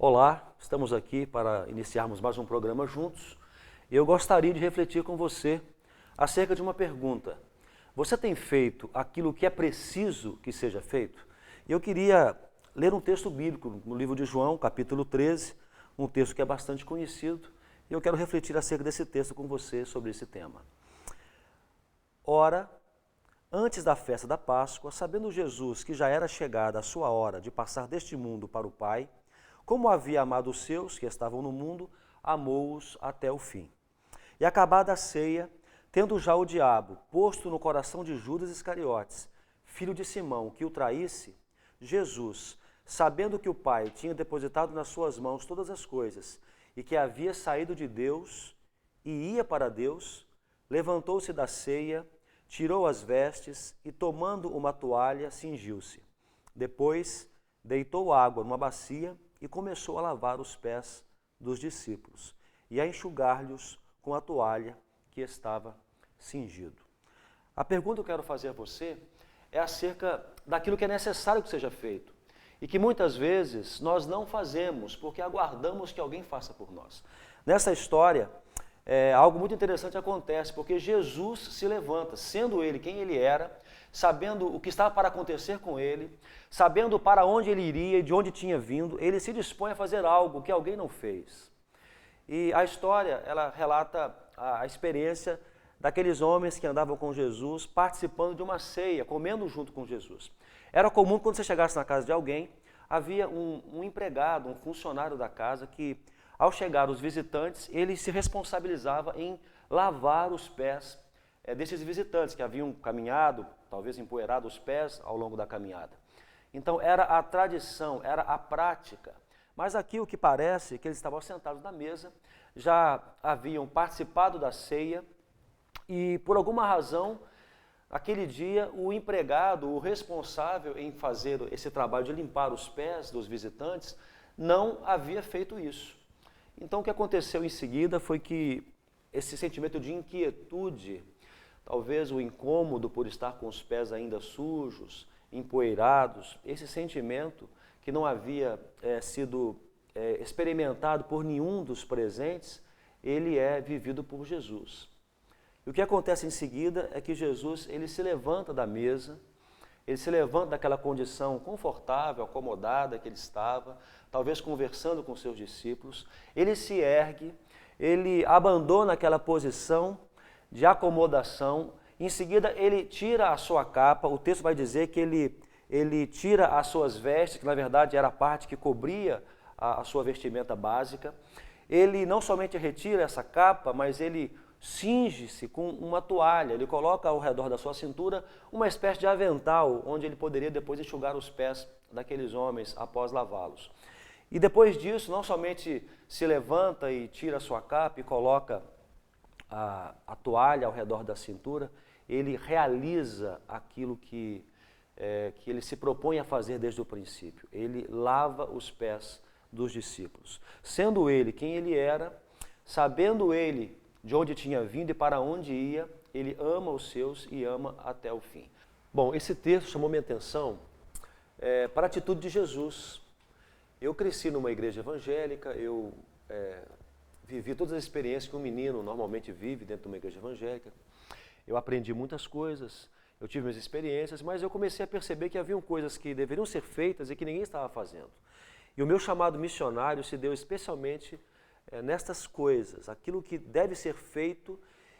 Olá, estamos aqui para iniciarmos mais um programa juntos. Eu gostaria de refletir com você acerca de uma pergunta. Você tem feito aquilo que é preciso que seja feito? Eu queria ler um texto bíblico no livro de João, capítulo 13, um texto que é bastante conhecido, e eu quero refletir acerca desse texto com você sobre esse tema. Ora, antes da festa da Páscoa, sabendo Jesus que já era chegada a sua hora de passar deste mundo para o Pai, como havia amado os seus que estavam no mundo, amou-os até o fim. E acabada a ceia, tendo já o diabo posto no coração de Judas Iscariotes, filho de Simão, que o traísse, Jesus, sabendo que o Pai tinha depositado nas suas mãos todas as coisas e que havia saído de Deus e ia para Deus, levantou-se da ceia, tirou as vestes e, tomando uma toalha, cingiu-se. Depois, deitou água numa bacia e começou a lavar os pés dos discípulos e a enxugar-lhes com a toalha que estava cingido. A pergunta que eu quero fazer a você é acerca daquilo que é necessário que seja feito e que muitas vezes nós não fazemos porque aguardamos que alguém faça por nós. Nessa história, algo muito interessante acontece, porque Jesus se levanta, sendo ele quem ele era, sabendo o que estava para acontecer com ele, sabendo para onde ele iria e de onde tinha vindo, ele se dispõe a fazer algo que alguém não fez. E a história, ela relata a experiência daqueles homens que andavam com Jesus, participando de uma ceia, comendo junto com Jesus. Era comum, quando você chegasse na casa de alguém, havia um empregado, um funcionário da casa que, ao chegar os visitantes, ele se responsabilizava em lavar os pés desses visitantes que haviam caminhado, talvez empoeirado os pés ao longo da caminhada. Então era a tradição, era a prática. Mas aqui o que parece é que eles estavam sentados na mesa, já haviam participado da ceia e, por alguma razão, aquele dia o empregado, o responsável em fazer esse trabalho de limpar os pés dos visitantes, não havia feito isso. Então o que aconteceu em seguida foi que esse sentimento de inquietude, talvez o incômodo por estar com os pés ainda sujos, empoeirados, esse sentimento que não havia sido experimentado por nenhum dos presentes, ele é vivido por Jesus. E o que acontece em seguida é que Jesus, ele se levanta da mesa, ele se levanta daquela condição confortável, acomodada que ele estava, talvez conversando com seus discípulos, ele se ergue, ele abandona aquela posição de acomodação, em seguida ele tira a sua capa, o texto vai dizer que ele tira as suas vestes, que na verdade era a parte que cobria a sua vestimenta básica, ele não somente retira essa capa, mas ele cinge-se com uma toalha, ele coloca ao redor da sua cintura uma espécie de avental, onde ele poderia depois enxugar os pés daqueles homens após lavá-los. E depois disso, não somente se levanta e tira a sua capa e coloca a toalha ao redor da cintura, ele realiza aquilo que ele se propõe a fazer desde o princípio. Ele lava os pés dos discípulos. Sendo ele quem ele era, sabendo ele de onde tinha vindo e para onde ia, ele ama os seus e ama até o fim. Bom, esse texto chamou minha atenção para a atitude de Jesus. Eu cresci numa igreja evangélica, eu vivi todas as experiências que um menino normalmente vive dentro de uma igreja evangélica. Eu aprendi muitas coisas, eu tive minhas experiências, mas eu comecei a perceber que haviam coisas que deveriam ser feitas e que ninguém estava fazendo. E o meu chamado missionário se deu especialmente nestas coisas, aquilo que deve ser feito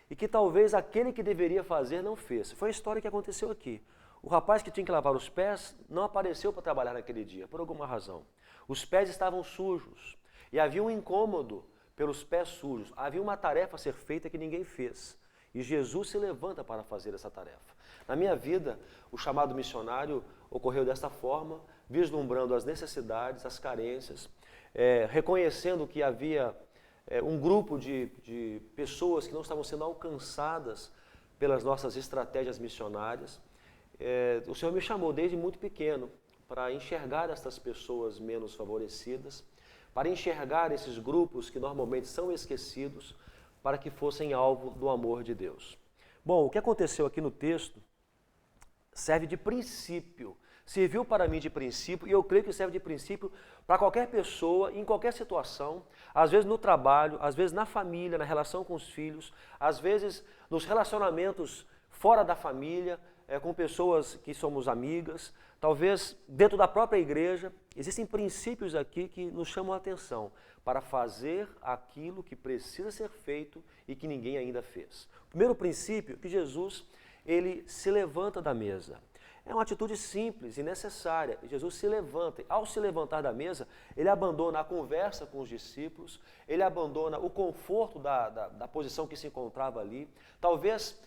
e que talvez aquele que deveria fazer não fez. Foi a história que aconteceu aqui. O rapaz que tinha que lavar os pés não apareceu para trabalhar naquele dia, por alguma razão. Os pés estavam sujos e havia um incômodo pelos pés sujos. Havia uma tarefa a ser feita que ninguém fez. E Jesus se levanta para fazer essa tarefa. Na minha vida, o chamado missionário ocorreu desta forma, vislumbrando as necessidades, as carências, reconhecendo que havia um grupo de pessoas que não estavam sendo alcançadas pelas nossas estratégias missionárias. O Senhor me chamou desde muito pequeno para enxergar estas pessoas menos favorecidas, para enxergar esses grupos que normalmente são esquecidos, para que fossem alvo do amor de Deus. Bom, o que aconteceu aqui no texto serve de princípio, serviu para mim de princípio, e eu creio que serve de princípio para qualquer pessoa, em qualquer situação, às vezes no trabalho, às vezes na família, na relação com os filhos, às vezes nos relacionamentos fora da família, com pessoas que somos amigas, talvez dentro da própria igreja. Existem princípios aqui que nos chamam a atenção para fazer aquilo que precisa ser feito e que ninguém ainda fez. O primeiro princípio é que Jesus, ele se levanta da mesa. É uma atitude simples e necessária. Jesus se levanta. Ao se levantar da mesa, ele abandona a conversa com os discípulos, ele abandona o conforto da posição que se encontrava ali. Talvez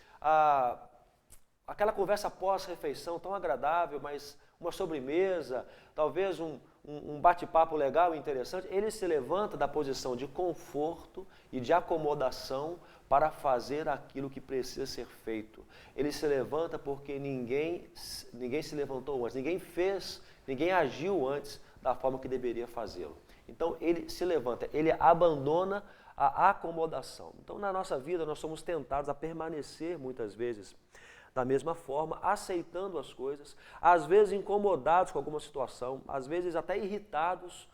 aquela conversa pós-refeição tão agradável, mas uma sobremesa, talvez um bate-papo legal e interessante, ele se levanta da posição de conforto e de acomodação para fazer aquilo que precisa ser feito. Ele se levanta porque ninguém se levantou antes, ninguém agiu antes da forma que deveria fazê-lo. Então ele se levanta, ele abandona a acomodação. Então na nossa vida nós somos tentados a permanecer muitas vezes da mesma forma, aceitando as coisas, às vezes incomodados com alguma situação, às vezes até irritados,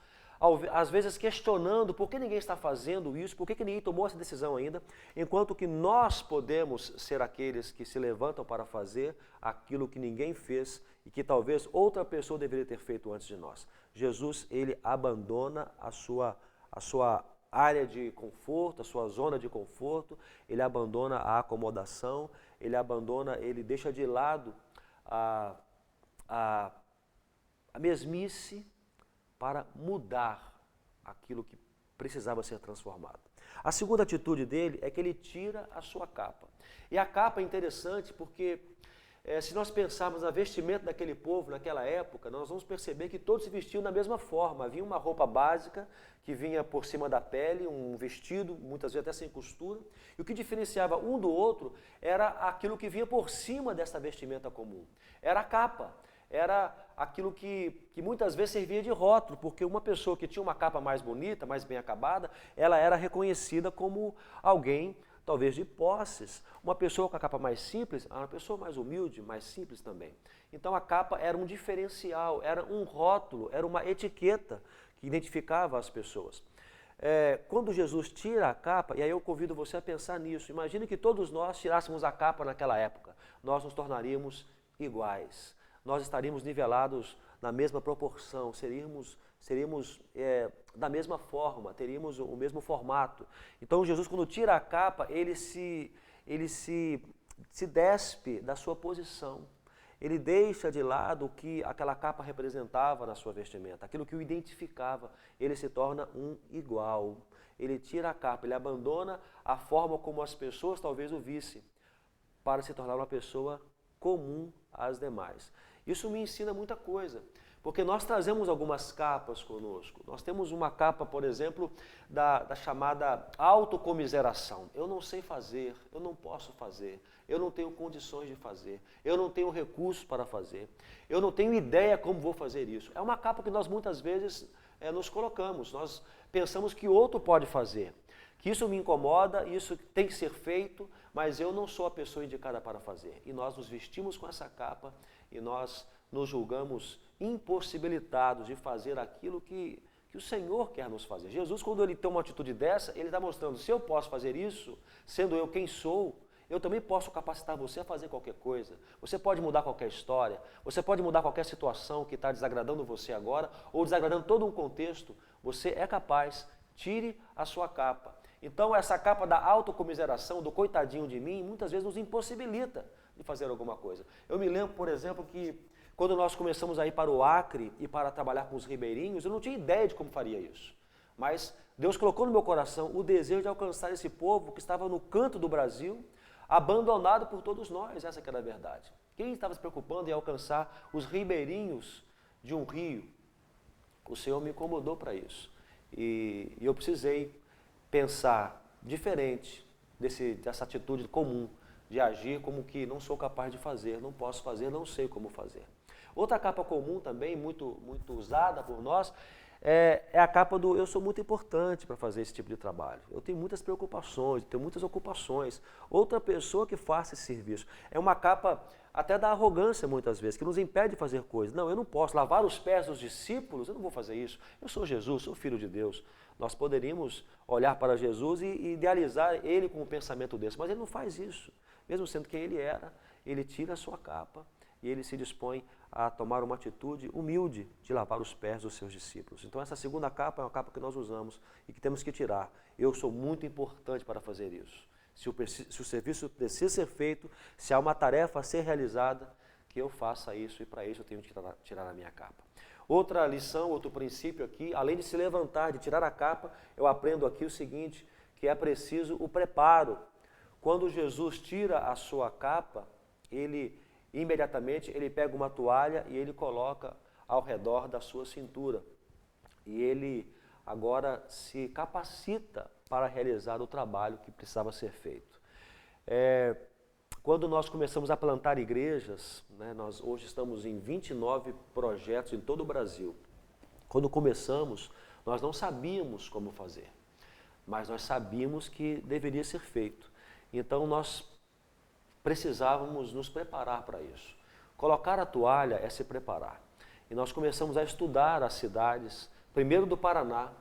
às vezes questionando por que ninguém está fazendo isso, por que ninguém tomou essa decisão ainda, enquanto que nós podemos ser aqueles que se levantam para fazer aquilo que ninguém fez e que talvez outra pessoa deveria ter feito antes de nós. Jesus, ele abandona a sua área de conforto, a sua zona de conforto, ele abandona a acomodação, ele deixa de lado a mesmice para mudar aquilo que precisava ser transformado. A segunda atitude dele é que ele tira a sua capa. E a capa é interessante porque se nós pensarmos na vestimenta daquele povo naquela época, nós vamos perceber que todos se vestiam da mesma forma. Havia uma roupa básica que vinha por cima da pele, um vestido, muitas vezes até sem costura. E o que diferenciava um do outro era aquilo que vinha por cima dessa vestimenta comum. Era a capa. Era aquilo que muitas vezes servia de rótulo, porque uma pessoa que tinha uma capa mais bonita, mais bem acabada, ela era reconhecida como alguém talvez de posses. Uma pessoa com a capa mais simples, uma pessoa mais humilde, mais simples também. Então a capa era um diferencial, era um rótulo, era uma etiqueta que identificava as pessoas. Quando Jesus tira a capa, e aí eu convido você a pensar nisso, imagine que todos nós tirássemos a capa naquela época, nós nos tornaríamos iguais, nós estaríamos nivelados na mesma proporção, seríamos da mesma forma, teríamos o mesmo formato. Então Jesus, quando tira a capa, ele se despe da sua posição. Ele deixa de lado o que aquela capa representava na sua vestimenta, aquilo que o identificava. Ele se torna um igual. Ele tira a capa, ele abandona a forma como as pessoas talvez o vissem, para se tornar uma pessoa comum às demais. Isso me ensina muita coisa. Porque nós trazemos algumas capas conosco. Nós temos uma capa, por exemplo, da chamada autocomiseração. Eu não sei fazer, eu não posso fazer, eu não tenho condições de fazer, eu não tenho recursos para fazer, eu não tenho ideia como vou fazer isso. É uma capa que nós muitas vezes nos colocamos, nós pensamos que outro pode fazer, que isso me incomoda, isso tem que ser feito, mas eu não sou a pessoa indicada para fazer. E nós nos vestimos com essa capa e nós nos julgamos impossibilitados de fazer aquilo que o Senhor quer nos fazer. Jesus, quando ele tem uma atitude dessa, ele está mostrando, se eu posso fazer isso, sendo eu quem sou, eu também posso capacitar você a fazer qualquer coisa. Você pode mudar qualquer história, você pode mudar qualquer situação que está desagradando você agora, ou desagradando todo um contexto, você é capaz, tire a sua capa. Então essa capa da autocomiseração, do coitadinho de mim, muitas vezes nos impossibilita de fazer alguma coisa. Eu me lembro, por exemplo, que quando nós começamos a ir para o Acre e para trabalhar com os ribeirinhos, eu não tinha ideia de como faria isso. Mas Deus colocou no meu coração o desejo de alcançar esse povo que estava no canto do Brasil, abandonado por todos nós, essa que era a verdade. Quem estava se preocupando em alcançar os ribeirinhos de um rio? O Senhor me incomodou para isso. E eu precisei pensar diferente dessa atitude comum, de agir como que não sou capaz de fazer, não posso fazer, não sei como fazer. Outra capa comum também, muito usada por nós, é a capa do eu sou muito importante para fazer esse tipo de trabalho. Eu tenho muitas preocupações, tenho muitas ocupações. Outra pessoa que faça esse serviço. É uma capa até da arrogância muitas vezes, que nos impede de fazer coisas. Não, eu não posso lavar os pés dos discípulos, eu não vou fazer isso. Eu sou Jesus, sou filho de Deus. Nós poderíamos olhar para Jesus e idealizar ele com um pensamento desse, mas ele não faz isso. Mesmo sendo quem ele era, ele tira a sua capa e ele se dispõe a tomar uma atitude humilde de lavar os pés dos seus discípulos. Então essa segunda capa é uma capa que nós usamos e que temos que tirar. Eu sou muito importante para fazer isso. Se o serviço precisa ser feito, se há uma tarefa a ser realizada, que eu faça isso e para isso eu tenho que tirar a minha capa. Outra lição, outro princípio aqui, além de se levantar, de tirar a capa, eu aprendo aqui o seguinte, que é preciso o preparo. Quando Jesus tira a sua capa, imediatamente ele pega uma toalha e ele coloca ao redor da sua cintura. E ele agora se capacita para realizar o trabalho que precisava ser feito. Quando nós começamos a plantar igrejas, né, nós hoje estamos em 29 projetos em todo o Brasil. Quando começamos, nós não sabíamos como fazer, mas nós sabíamos que deveria ser feito. Então nós precisávamos nos preparar para isso. Colocar a toalha é se preparar. E nós começamos a estudar as cidades, primeiro do Paraná,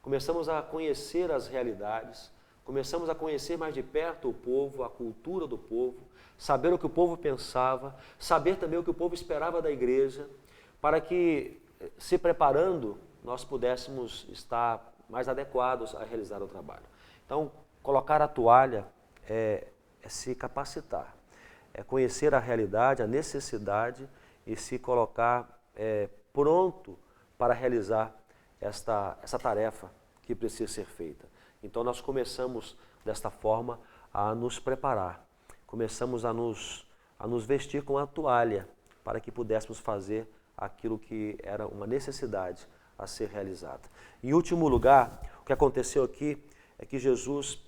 começamos a conhecer as realidades, começamos a conhecer mais de perto o povo, a cultura do povo, saber o que o povo pensava, saber também o que o povo esperava da igreja, para que, se preparando, nós pudéssemos estar mais adequados a realizar o trabalho. Então, colocar a toalha é se capacitar, é conhecer a realidade, a necessidade e se colocar pronto para realizar essa tarefa que precisa ser feita. Então nós começamos desta forma a nos preparar, começamos a nos vestir com a toalha para que pudéssemos fazer aquilo que era uma necessidade a ser realizada. Em último lugar, o que aconteceu aqui é que Jesus,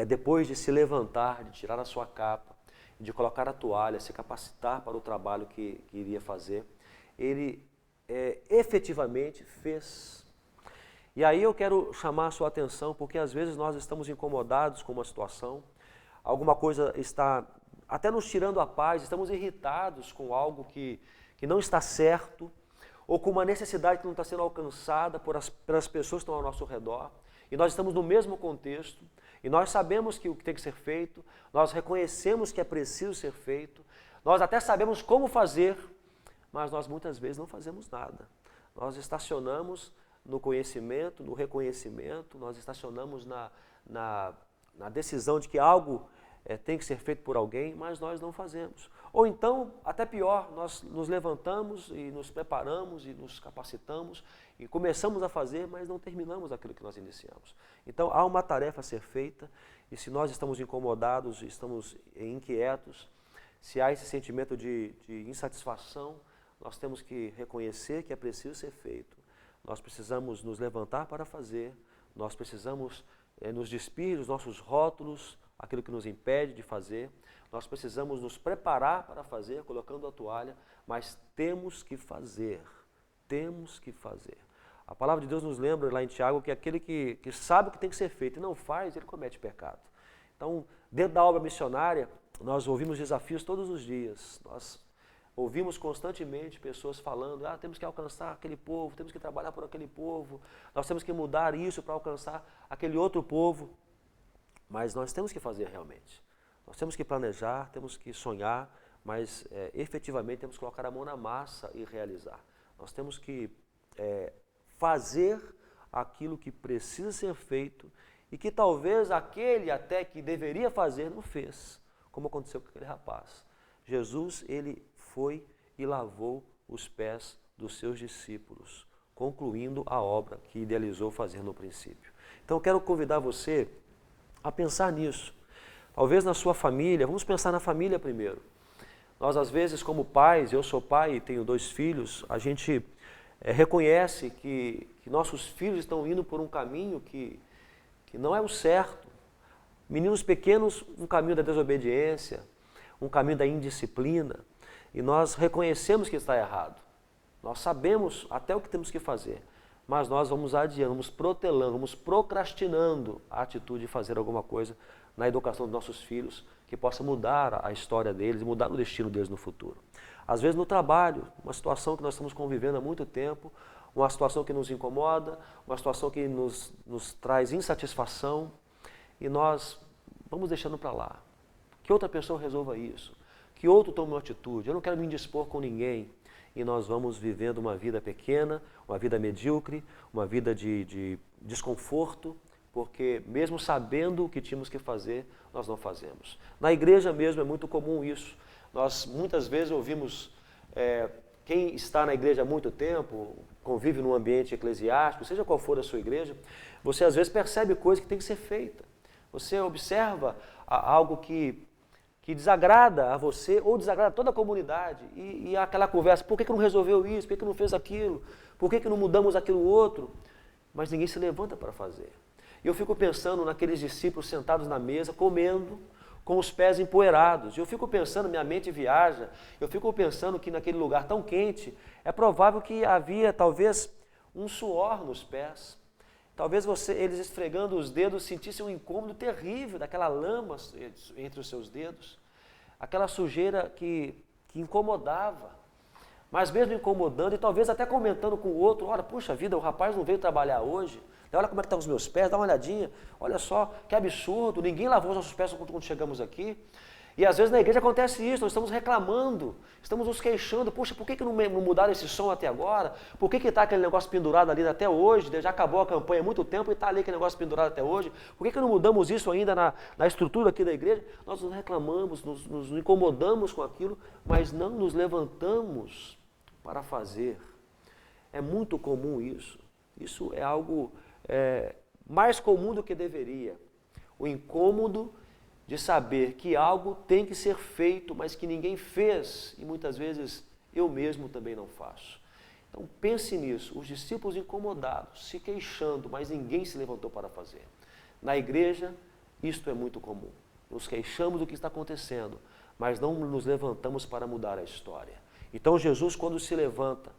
depois de se levantar, de tirar a sua capa, de colocar a toalha, se capacitar para o trabalho que iria fazer, ele efetivamente fez. E aí eu quero chamar a sua atenção, porque às vezes nós estamos incomodados com uma situação, alguma coisa está até nos tirando a paz, estamos irritados com algo que não está certo, ou com uma necessidade que não está sendo alcançada pelas pessoas que estão ao nosso redor, e nós estamos no mesmo contexto, e nós sabemos que o que tem que ser feito, nós reconhecemos que é preciso ser feito, nós até sabemos como fazer, mas nós muitas vezes não fazemos nada. Nós estacionamos no conhecimento, no reconhecimento, nós estacionamos na decisão de que algo tem que ser feito por alguém, mas nós não fazemos. Ou então, até pior, nós nos levantamos e nos preparamos e nos capacitamos e começamos a fazer, mas não terminamos aquilo que nós iniciamos. Então, há uma tarefa a ser feita e se nós estamos incomodados, estamos inquietos, se há esse sentimento de insatisfação, nós temos que reconhecer que é preciso ser feito. Nós precisamos nos levantar para fazer, nós precisamos nos despir dos nossos rótulos, aquilo que nos impede de fazer, nós precisamos nos preparar para fazer, colocando a toalha, mas temos que fazer, temos que fazer. A palavra de Deus nos lembra lá em Tiago que aquele que sabe o que tem que ser feito e não faz, ele comete pecado. Então, dentro da obra missionária, nós ouvimos desafios todos os dias, nós ouvimos constantemente pessoas falando, temos que alcançar aquele povo, temos que trabalhar por aquele povo, nós temos que mudar isso para alcançar aquele outro povo. Mas nós temos que fazer realmente. Nós temos que planejar, temos que sonhar, mas efetivamente temos que colocar a mão na massa e realizar. Nós temos que fazer aquilo que precisa ser feito e que talvez aquele até que deveria fazer não fez, como aconteceu com aquele rapaz. Jesus, ele foi e lavou os pés dos seus discípulos, concluindo a obra que idealizou fazer no princípio. Então eu quero convidar você a pensar nisso. Talvez na sua família, vamos pensar na família primeiro. Nós às vezes como pais, eu sou pai e tenho 2 filhos, a gente reconhece que nossos filhos estão indo por um caminho que não é o certo. Meninos pequenos, um caminho da desobediência, um caminho da indisciplina, e nós reconhecemos que está errado. Nós sabemos até o que temos que fazer, mas nós vamos adiando, vamos protelando, vamos procrastinando a atitude de fazer alguma coisa na educação dos nossos filhos, que possa mudar a história deles, mudar o destino deles no futuro. Às vezes no trabalho, uma situação que nós estamos convivendo há muito tempo, uma situação que nos incomoda, uma situação que nos traz insatisfação, e nós vamos deixando para lá. Que outra pessoa resolva isso, que outro tome uma atitude, eu não quero me indispor com ninguém. E nós vamos vivendo uma vida pequena, uma vida medíocre, uma vida de desconforto, porque mesmo sabendo o que tínhamos que fazer, nós não fazemos. Na igreja mesmo é muito comum isso. Nós muitas vezes ouvimos, quem está na igreja há muito tempo, convive num ambiente eclesiástico, seja qual for a sua igreja, você às vezes percebe coisas que tem que ser feita. Você observa algo que desagrada a você ou desagrada a toda a comunidade. E aquela conversa, por que não resolveu isso? Por que não fez aquilo? Por que não mudamos aquilo outro? Mas ninguém se levanta para fazer. E eu fico pensando naqueles discípulos sentados na mesa, comendo, com os pés empoeirados. E eu fico pensando, minha mente viaja, eu fico pensando que naquele lugar tão quente, é provável que havia talvez um suor nos pés. Talvez eles esfregando os dedos sentissem um incômodo terrível daquela lama entre os seus dedos, aquela sujeira que incomodava. Mas mesmo incomodando e talvez até comentando com o outro, olha, puxa vida, o rapaz não veio trabalhar hoje, olha como é que estão os meus pés, dá uma olhadinha, olha só, que absurdo, ninguém lavou os nossos pés quando chegamos aqui. E às vezes na igreja acontece isso, nós estamos reclamando, estamos nos queixando, puxa, por que não mudaram esse som até agora? Por que está aquele negócio pendurado ali até hoje? Já acabou a campanha há muito tempo e está ali aquele negócio pendurado até hoje. Por que não mudamos isso ainda na estrutura aqui da igreja? Nós nos reclamamos, nos incomodamos com aquilo, mas não nos levantamos para fazer. É muito comum isso. Isso é algo mais comum do que deveria. O incômodo de saber que algo tem que ser feito, mas que ninguém fez, e muitas vezes eu mesmo também não faço. Então pense nisso, os discípulos incomodados, se queixando, mas ninguém se levantou para fazer. Na igreja, isto é muito comum. Nos queixamos do que está acontecendo, mas não nos levantamos para mudar a história. Então Jesus, quando se levanta,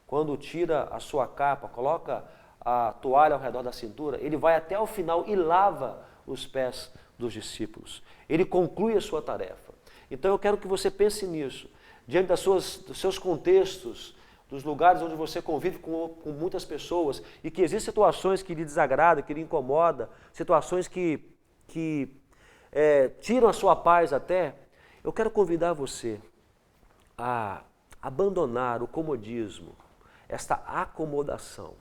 quando tira a sua capa, coloca a toalha ao redor da cintura, ele vai até o final e lava os pés dos discípulos. Ele conclui a sua tarefa. Então eu quero que você pense nisso, diante dos seus contextos, dos lugares onde você convive com muitas pessoas e que existem situações que lhe desagradam, que lhe incomodam, situações que tiram a sua paz até. Eu quero convidar você a abandonar o comodismo, esta acomodação,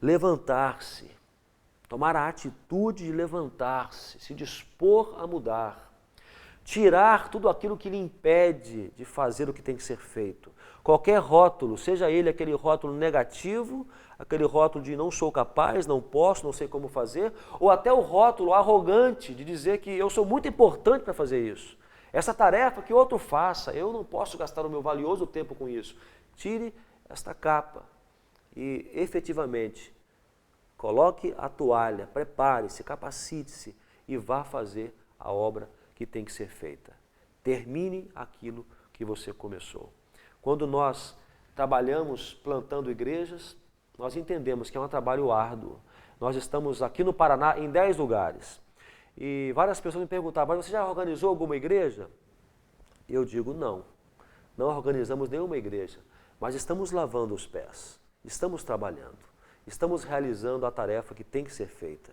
levantar-se, tomar a atitude de levantar-se, se dispor a mudar, tirar tudo aquilo que lhe impede de fazer o que tem que ser feito. Qualquer rótulo, seja ele aquele rótulo negativo, aquele rótulo de não sou capaz, não posso, não sei como fazer, ou até o rótulo arrogante de dizer que eu sou muito importante para fazer isso. Essa tarefa que outro faça, eu não posso gastar o meu valioso tempo com isso. Tire esta capa e efetivamente coloque a toalha, prepare-se, capacite-se e vá fazer a obra que tem que ser feita. Termine aquilo que você começou. Quando nós trabalhamos plantando igrejas, nós entendemos que é um trabalho árduo. Nós estamos aqui no Paraná em 10 lugares. E várias pessoas me perguntavam, mas você já organizou alguma igreja? Eu digo não, não organizamos nenhuma igreja, mas estamos lavando os pés, estamos trabalhando. Estamos realizando a tarefa que tem que ser feita.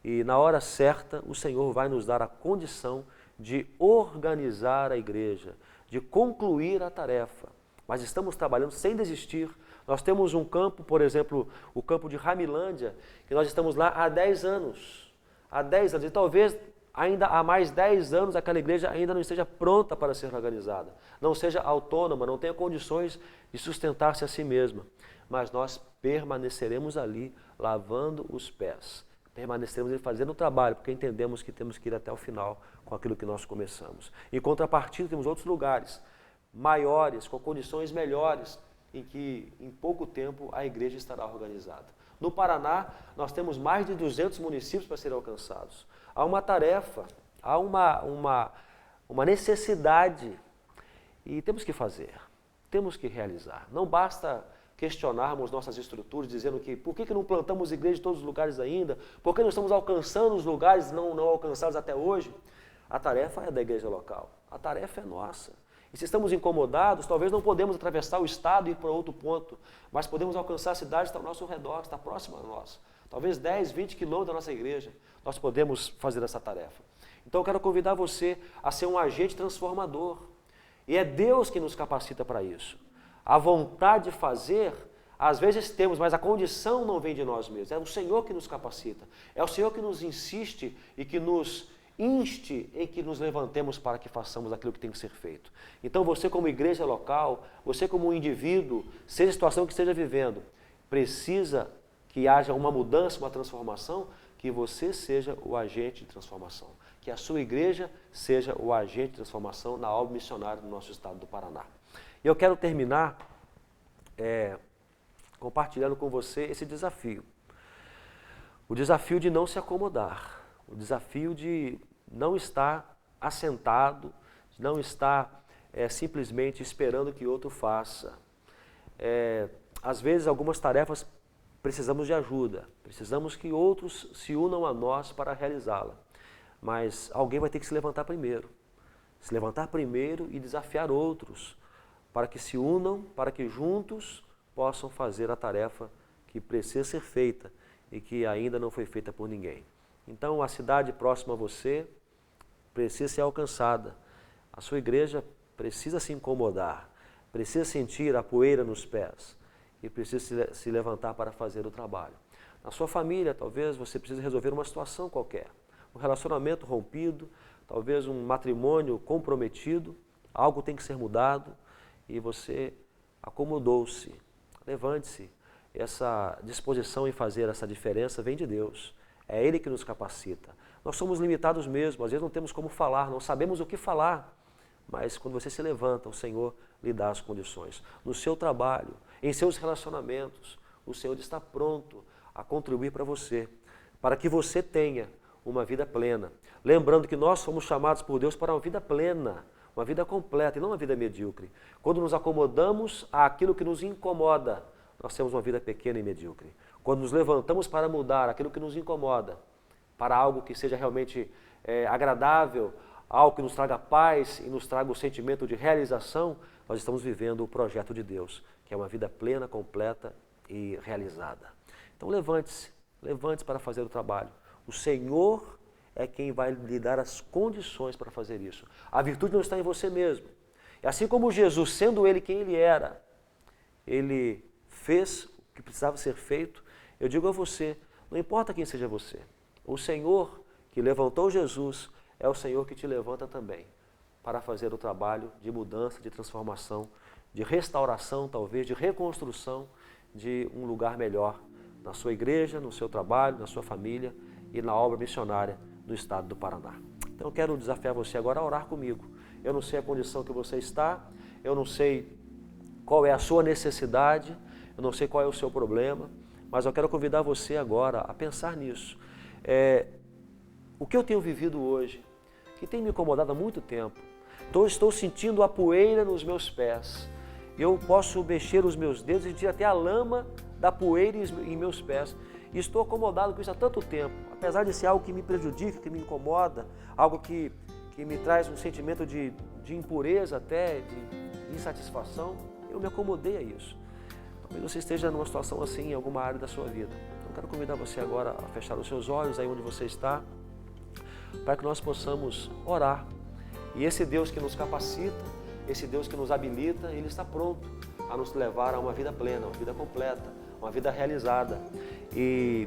E na hora certa, o Senhor vai nos dar a condição de organizar a igreja, de concluir a tarefa. Mas estamos trabalhando sem desistir. Nós temos um campo, por exemplo, o campo de Ramilândia, que nós estamos lá há 10 anos. Há 10 anos. E talvez ainda há mais 10 anos aquela igreja ainda não esteja pronta para ser organizada. Não seja autônoma, não tenha condições de sustentar-se a si mesma. Mas nós permaneceremos ali lavando os pés. Permaneceremos ali fazendo o trabalho, porque entendemos que temos que ir até o final com aquilo que nós começamos. Em contrapartida, temos outros lugares maiores, com condições melhores, em que em pouco tempo a igreja estará organizada. No Paraná, nós temos mais de 200 municípios para serem alcançados. Há uma tarefa, há uma necessidade e temos que fazer, temos que realizar. Não basta questionarmos nossas estruturas, dizendo que por que não plantamos igreja em todos os lugares ainda? Por que não estamos alcançando os lugares não alcançados até hoje? A tarefa é da igreja local, a tarefa é nossa. E se estamos incomodados, talvez não podemos atravessar o estado e ir para outro ponto, mas podemos alcançar a cidade que está ao nosso redor, que está próxima a nós. Talvez 10, 20 quilômetros da nossa igreja, nós podemos fazer essa tarefa. Então eu quero convidar você a ser um agente transformador. E é Deus que nos capacita para isso. A vontade de fazer, às vezes temos, mas a condição não vem de nós mesmos. É o Senhor que nos capacita. É o Senhor que nos insiste e que nos inste em que nos levantemos para que façamos aquilo que tem que ser feito. Então você como igreja local, você como um indivíduo, seja a situação que esteja vivendo, precisa que haja uma mudança, uma transformação, que você seja o agente de transformação. Que a sua igreja seja o agente de transformação na obra missionária do nosso estado do Paraná. E eu quero terminar compartilhando com você esse desafio. O desafio de não se acomodar. O desafio de não estar assentado, de não estar simplesmente esperando que outro faça. Às vezes, algumas tarefas precisamos de ajuda, precisamos que outros se unam a nós para realizá-la. Mas alguém vai ter que se levantar primeiro. Se levantar primeiro e desafiar outros, para que se unam, para que juntos possam fazer a tarefa que precisa ser feita e que ainda não foi feita por ninguém. Então, a cidade próxima a você precisa ser alcançada. A sua igreja precisa se incomodar, precisa sentir a poeira nos pés e precisa se levantar para fazer o trabalho. Na sua família, talvez você precise resolver uma situação qualquer, um relacionamento rompido, talvez um matrimônio comprometido, algo tem que ser mudado e você acomodou-se. Levante-se. Essa disposição em fazer essa diferença vem de Deus. É Ele que nos capacita. Nós somos limitados mesmo, às vezes não temos como falar, não sabemos o que falar. Mas quando você se levanta, o Senhor lhe dá as condições. No seu trabalho, em seus relacionamentos, o Senhor está pronto a contribuir para você, para que você tenha uma vida plena. Lembrando que nós somos chamados por Deus para uma vida plena, uma vida completa e não uma vida medíocre. Quando nos acomodamos àquilo que nos incomoda, nós temos uma vida pequena e medíocre. Quando nos levantamos para mudar aquilo que nos incomoda, para algo que seja realmente agradável, algo que nos traga paz e nos traga o sentimento de realização, nós estamos vivendo o projeto de Deus, que é uma vida plena, completa e realizada. Então levante-se para fazer o trabalho. O Senhor é quem vai lhe dar as condições para fazer isso. A virtude não está em você mesmo. E assim como Jesus, sendo Ele quem Ele era, Ele fez o que precisava ser feito, eu digo a você, não importa quem seja você, o Senhor que levantou Jesus é o Senhor que te levanta também para fazer o trabalho de mudança, de transformação, de restauração talvez, de reconstrução de um lugar melhor na sua igreja, no seu trabalho, na sua família e na obra missionária no estado do Paraná. Então eu quero desafiar você agora a orar comigo. Eu não sei a condição que você está, eu não sei qual é a sua necessidade, eu não sei qual é o seu problema, mas eu quero convidar você agora a pensar nisso. O que eu tenho vivido hoje, que tem me incomodado há muito tempo, estou sentindo a poeira nos meus pés, eu posso mexer os meus dedos e sentir até a lama da poeira em meus pés. E estou acomodado com isso há tanto tempo, apesar de ser algo que me prejudica, que me incomoda, algo que me traz um sentimento de impureza até, de insatisfação, eu me acomodei a isso. Talvez você esteja numa situação assim em alguma área da sua vida. Então, quero convidar você agora a fechar os seus olhos aí onde você está, para que nós possamos orar. E esse Deus que nos capacita, esse Deus que nos habilita, Ele está pronto a nos levar a uma vida plena, uma vida completa, uma vida realizada. E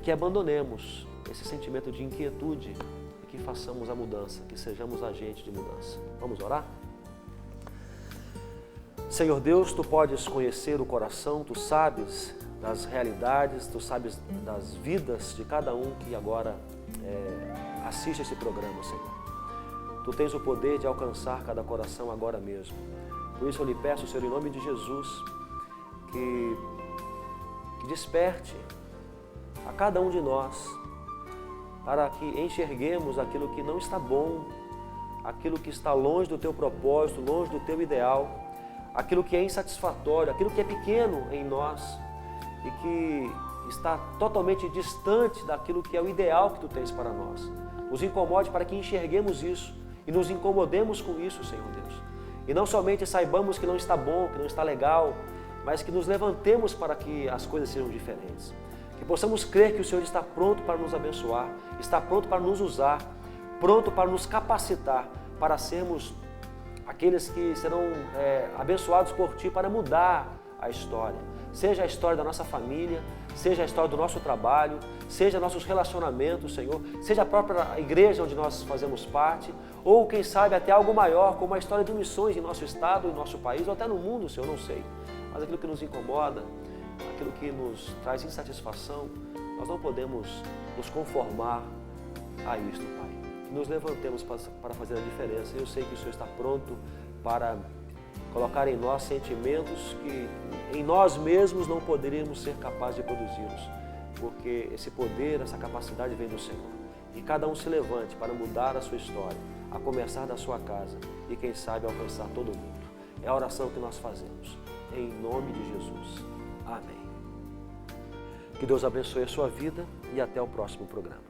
que abandonemos esse sentimento de inquietude e que façamos a mudança, que sejamos agentes de mudança. Vamos orar? Senhor Deus, Tu podes conhecer o coração, Tu sabes das realidades, Tu sabes das vidas de cada um que agora assiste esse programa, Senhor. Tu tens o poder de alcançar cada coração agora mesmo. Por isso eu lhe peço, Senhor, em nome de Jesus, que desperte a cada um de nós, para que enxerguemos aquilo que não está bom, aquilo que está longe do Teu propósito, longe do Teu ideal, aquilo que é insatisfatório, aquilo que é pequeno em nós e que está totalmente distante daquilo que é o ideal que Tu tens para nós. Nos incomode para que enxerguemos isso e nos incomodemos com isso, Senhor Deus. E não somente saibamos que não está bom, que não está legal, mas que nos levantemos para que as coisas sejam diferentes. Que possamos crer que o Senhor está pronto para nos abençoar, está pronto para nos usar, pronto para nos capacitar para sermos aqueles que serão abençoados por Ti para mudar a história. Seja a história da nossa família, seja a história do nosso trabalho, seja nossos relacionamentos, Senhor, seja a própria igreja onde nós fazemos parte, ou quem sabe até algo maior, como a história de missões em nosso estado, em nosso país, ou até no mundo, Senhor, não sei. Mas aquilo que nos incomoda, aquilo que nos traz insatisfação, nós não podemos nos conformar a isto, Pai. Que nos levantemos para fazer a diferença. Eu sei que o Senhor está pronto para colocar em nós sentimentos que em nós mesmos não poderíamos ser capazes de produzi-los, porque esse poder, essa capacidade vem do Senhor. Que cada um se levante para mudar a sua história, a começar da sua casa e quem sabe alcançar todo mundo. É a oração que nós fazemos, em nome de Jesus. Amém. Que Deus abençoe a sua vida e até o próximo programa.